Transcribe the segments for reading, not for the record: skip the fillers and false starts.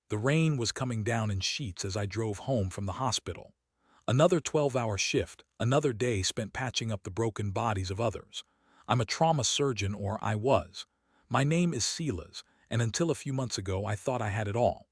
The rain was coming down in sheets as I drove home from the hospital. Another 12-hour shift, another day spent patching up the broken bodies of others. I'm a trauma surgeon, or I was. My name is Silas, and until a few months ago I thought I had it all.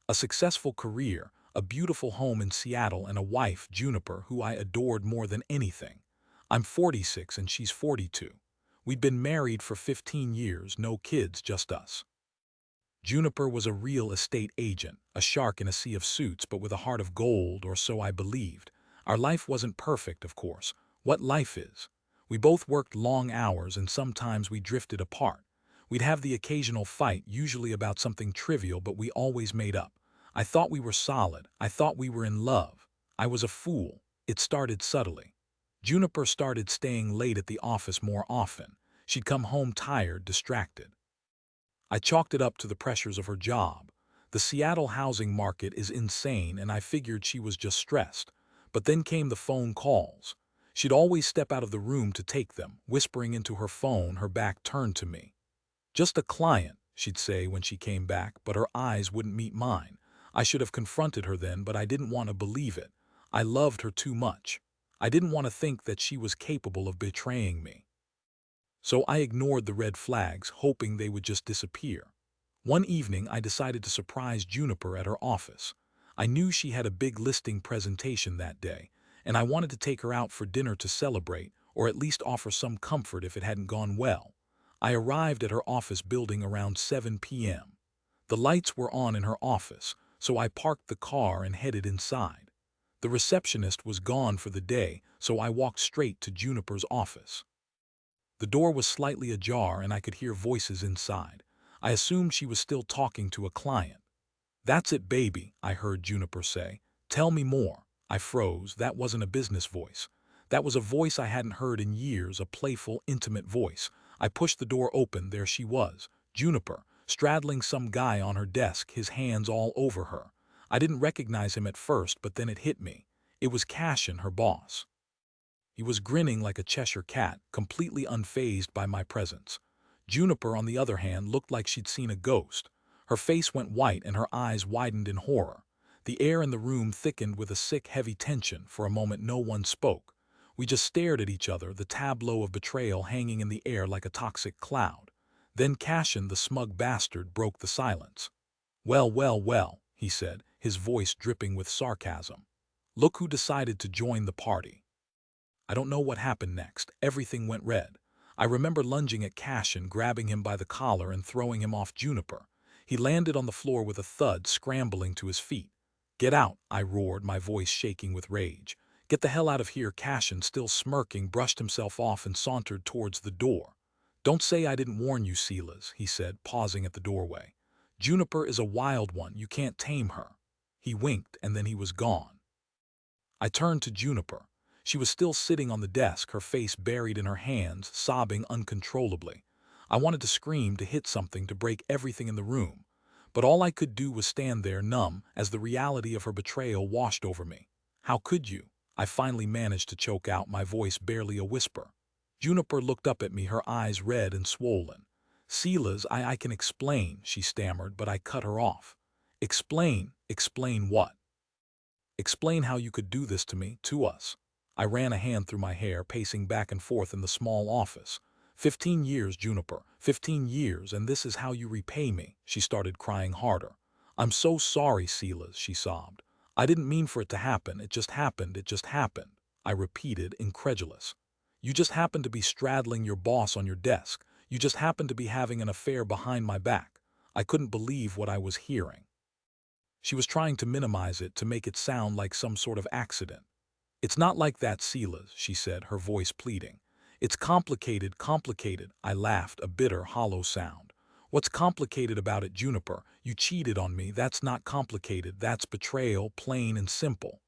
A successful career, a beautiful home in Seattle, and a wife, Juniper, who I adored more than anything. I'm 46 and she's 42. We'd been married for 15 years, no kids, just us. Juniper was a real estate agent, a shark in a sea of suits, but with a heart of gold, or so I believed. Our life wasn't perfect, of course. What life is? We both worked long hours, and sometimes we drifted apart. We'd have the occasional fight, usually about something trivial, but we always made up. I thought we were solid. I thought we were in love. I was a fool. It started subtly. Juniper started staying late at the office more often. She'd come home tired, distracted. I chalked it up to the pressures of her job. The Seattle housing market is insane, and I figured she was just stressed. But then came the phone calls. She'd always step out of the room to take them, whispering into her phone, her back turned to me. "Just a client," she'd say when she came back, but her eyes wouldn't meet mine. I should have confronted her then, but I didn't want to believe it. I loved her too much. I didn't want to think that she was capable of betraying me. So I ignored the red flags, hoping they would just disappear. One evening, I decided to surprise Juniper at her office. I knew she had a big listing presentation that day, and I wanted to take her out for dinner to celebrate, or at least offer some comfort if it hadn't gone well. I arrived at her office building around 7 p.m. The lights were on in her office, so I parked the car and headed inside. The receptionist was gone for the day, so I walked straight to Juniper's office. The door was slightly ajar and I could hear voices inside. I assumed she was still talking to a client. "That's it, baby," I heard Juniper say. "Tell me more." I froze. That wasn't a business voice. That was a voice I hadn't heard in years, a playful, intimate voice. I pushed the door open. There she was, Juniper, straddling some guy on her desk, his hands all over her. I didn't recognize him at first, but then it hit me. It was Cassian, her boss. He was grinning like a Cheshire cat, completely unfazed by my presence. Juniper, on the other hand, looked like she'd seen a ghost. Her face went white and her eyes widened in horror. The air in the room thickened with a sick, heavy tension. For a moment no one spoke. We just stared at each other, the tableau of betrayal hanging in the air like a toxic cloud. Then Cassian, the smug bastard, broke the silence. "Well, well, well," he said, his voice dripping with sarcasm. "Look who decided to join the party." I don't know what happened next. Everything went red. I remember lunging at Cassian, grabbing him by the collar and throwing him off Juniper. He landed on the floor with a thud, scrambling to his feet. "Get out," I roared, my voice shaking with rage. "Get the hell out of here." Cassian, still smirking, brushed himself off and sauntered towards the door. "Don't say I didn't warn you, Silas," he said, pausing at the doorway. "Juniper is a wild one. You can't tame her." He winked, and then he was gone. I turned to Juniper. She was still sitting on the desk, her face buried in her hands, sobbing uncontrollably. I wanted to scream, to hit something, to break everything in the room. But all I could do was stand there, numb, as the reality of her betrayal washed over me. "How could you?" I finally managed to choke out, my voice barely a whisper. Juniper looked up at me, her eyes red and swollen. "Silas, I can explain," she stammered, but I cut her off. "Explain? Explain what?" "Explain how you could do this to me, to us." I ran a hand through my hair, pacing back and forth in the small office. 15 years, Juniper, 15 years, and this is how you repay me." She started crying harder. "I'm so sorry, Silas," she sobbed. "I didn't mean for it to happen. It just happened. It just happened." I repeated, incredulous. "You just happened to be straddling your boss on your desk. You just happened to be having an affair behind my back." I couldn't believe what I was hearing. She was trying to minimize it, to make it sound like some sort of accident. "It's not like that, Silas," she said, her voice pleading. "It's complicated, complicated." I laughed, a bitter, hollow sound. "What's complicated about it, Juniper? You cheated on me. That's not complicated. That's betrayal, plain and simple."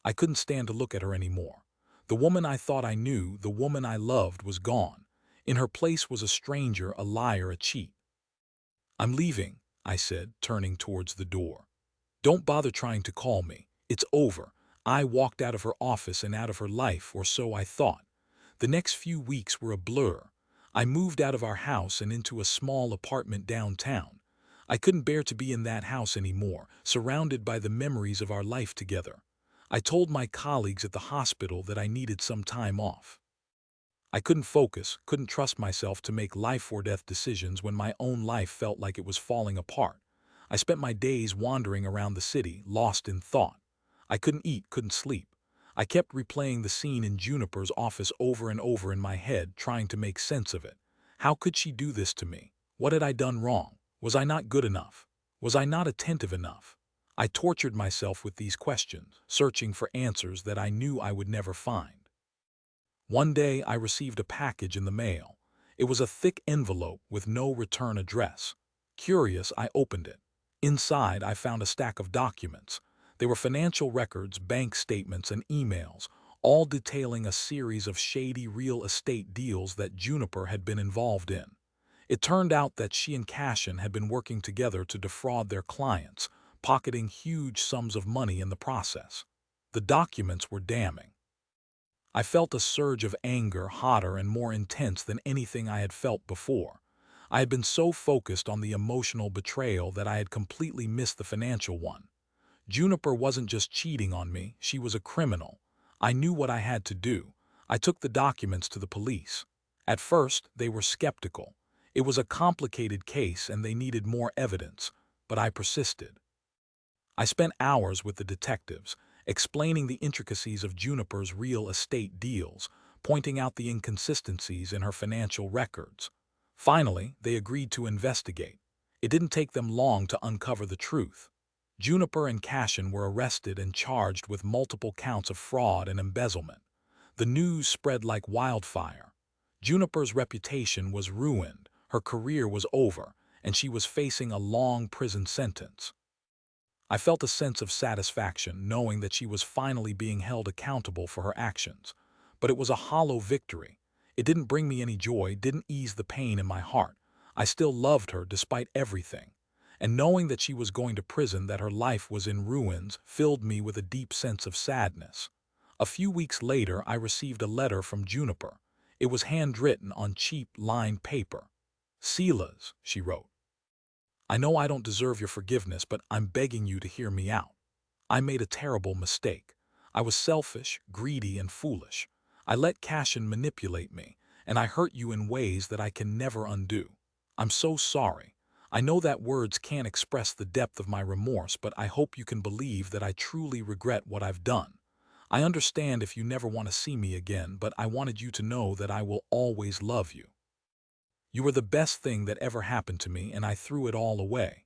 I couldn't stand to look at her anymore. The woman I thought I knew, the woman I loved, was gone. In her place was a stranger, a liar, a cheat. "I'm leaving," I said, turning towards the door. "Don't bother trying to call me. It's over." I walked out of her office and out of her life, or so I thought. The next few weeks were a blur. I moved out of our house and into a small apartment downtown. I couldn't bear to be in that house anymore, surrounded by the memories of our life together. I told my colleagues at the hospital that I needed some time off. I couldn't focus, couldn't trust myself to make life-or-death decisions when my own life felt like it was falling apart. I spent my days wandering around the city, lost in thought. I couldn't eat, couldn't sleep. I kept replaying the scene in Juniper's office over and over in my head, trying to make sense of it. How could she do this to me? What had I done wrong? Was I not good enough? Was I not attentive enough? I tortured myself with these questions, searching for answers that I knew I would never find. One day I received a package in the mail. It was a thick envelope with no return address. Curious, I opened it. Inside, I found a stack of documents. They were financial records, bank statements, and emails, all detailing a series of shady real estate deals that Juniper had been involved in. It turned out that she and Cassian had been working together to defraud their clients, pocketing huge sums of money in the process. The documents were damning. I felt a surge of anger, hotter and more intense than anything I had felt before. I had been so focused on the emotional betrayal that I had completely missed the financial one. Juniper wasn't just cheating on me, she was a criminal. I knew what I had to do. I took the documents to the police. At first, they were skeptical. It was a complicated case and they needed more evidence, but I persisted. I spent hours with the detectives, explaining the intricacies of Juniper's real estate deals, pointing out the inconsistencies in her financial records. Finally, they agreed to investigate. It didn't take them long to uncover the truth. Juniper and Cassian were arrested and charged with multiple counts of fraud and embezzlement. The news spread like wildfire. Juniper's reputation was ruined, her career was over, and she was facing a long prison sentence. I felt a sense of satisfaction knowing that she was finally being held accountable for her actions. But it was a hollow victory. It didn't bring me any joy, didn't ease the pain in my heart. I still loved her despite everything. And knowing that she was going to prison, that her life was in ruins, filled me with a deep sense of sadness. A few weeks later, I received a letter from Juniper. It was handwritten on cheap, lined paper. "Silas," she wrote. "I know I don't deserve your forgiveness, but I'm begging you to hear me out. I made a terrible mistake. I was selfish, greedy, and foolish. I let Cassian manipulate me, and I hurt you in ways that I can never undo. I'm so sorry. I know that words can't express the depth of my remorse, but I hope you can believe that I truly regret what I've done. I understand if you never want to see me again, but I wanted you to know that I will always love you. You were the best thing that ever happened to me, and I threw it all away.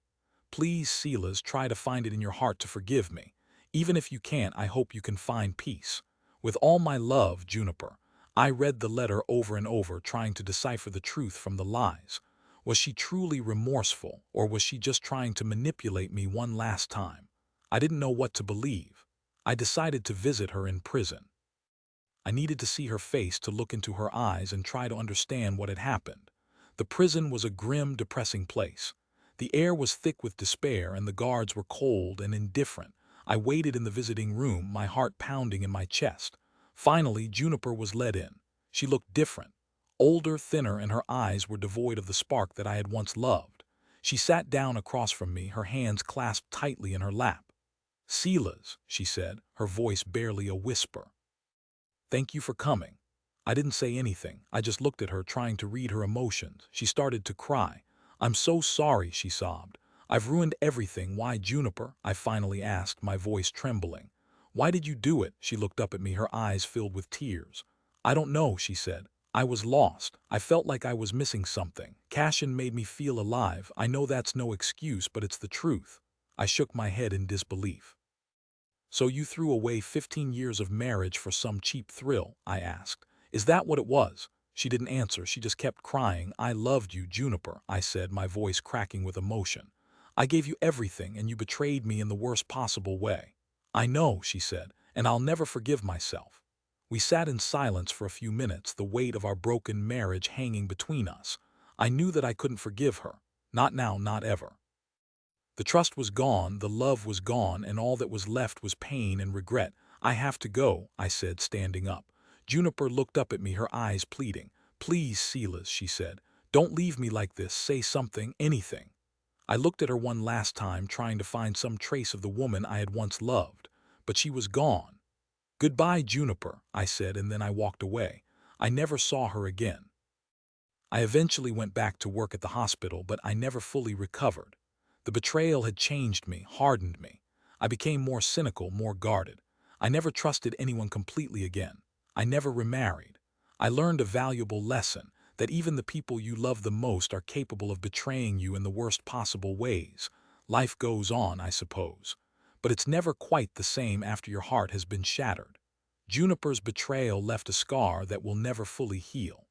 Please, Silas, try to find it in your heart to forgive me. Even if you can't, I hope you can find peace. With all my love, Juniper." I read the letter over and over, trying to decipher the truth from the lies. Was she truly remorseful, or was she just trying to manipulate me one last time? I didn't know what to believe. I decided to visit her in prison. I needed to see her face, to look into her eyes and try to understand what had happened. The prison was a grim, depressing place. The air was thick with despair and the guards were cold and indifferent. I waited in the visiting room, my heart pounding in my chest. Finally, Juniper was led in. She looked different. Older, thinner, and her eyes were devoid of the spark that I had once loved. She sat down across from me, her hands clasped tightly in her lap. "Silas," she said, her voice barely a whisper. "Thank you for coming." I didn't say anything. I just looked at her, trying to read her emotions. She started to cry. "I'm so sorry," she sobbed. "I've ruined everything." "Why, Juniper?" I finally asked, my voice trembling. "Why did you do it?" She looked up at me, her eyes filled with tears. "I don't know," she said. "I was lost. I felt like I was missing something. Cassian made me feel alive. I know that's no excuse, but it's the truth." I shook my head in disbelief. "So you threw away 15 years of marriage for some cheap thrill?" I asked. "Is that what it was?" She didn't answer, she just kept crying. "I loved you, Juniper," I said, my voice cracking with emotion. "I gave you everything, and you betrayed me in the worst possible way." "I know," she said, "and I'll never forgive myself." We sat in silence for a few minutes, the weight of our broken marriage hanging between us. I knew that I couldn't forgive her. Not now, not ever. The trust was gone, the love was gone, and all that was left was pain and regret. "I have to go," I said, standing up. Juniper looked up at me, her eyes pleading. "Please, Silas," she said. "Don't leave me like this. Say something, anything." I looked at her one last time, trying to find some trace of the woman I had once loved, but she was gone. "Goodbye, Juniper," I said, and then I walked away. I never saw her again. I eventually went back to work at the hospital, but I never fully recovered. The betrayal had changed me, hardened me. I became more cynical, more guarded. I never trusted anyone completely again. I never remarried. I learned a valuable lesson, that even the people you love the most are capable of betraying you in the worst possible ways. Life goes on, I suppose. But it's never quite the same after your heart has been shattered. Juniper's betrayal left a scar that will never fully heal.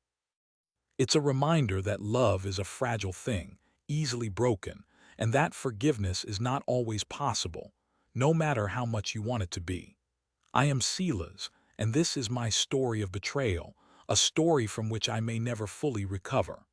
It's a reminder that love is a fragile thing, easily broken, and that forgiveness is not always possible, no matter how much you want it to be. I am Silas, and this is my story of betrayal, a story from which I may never fully recover.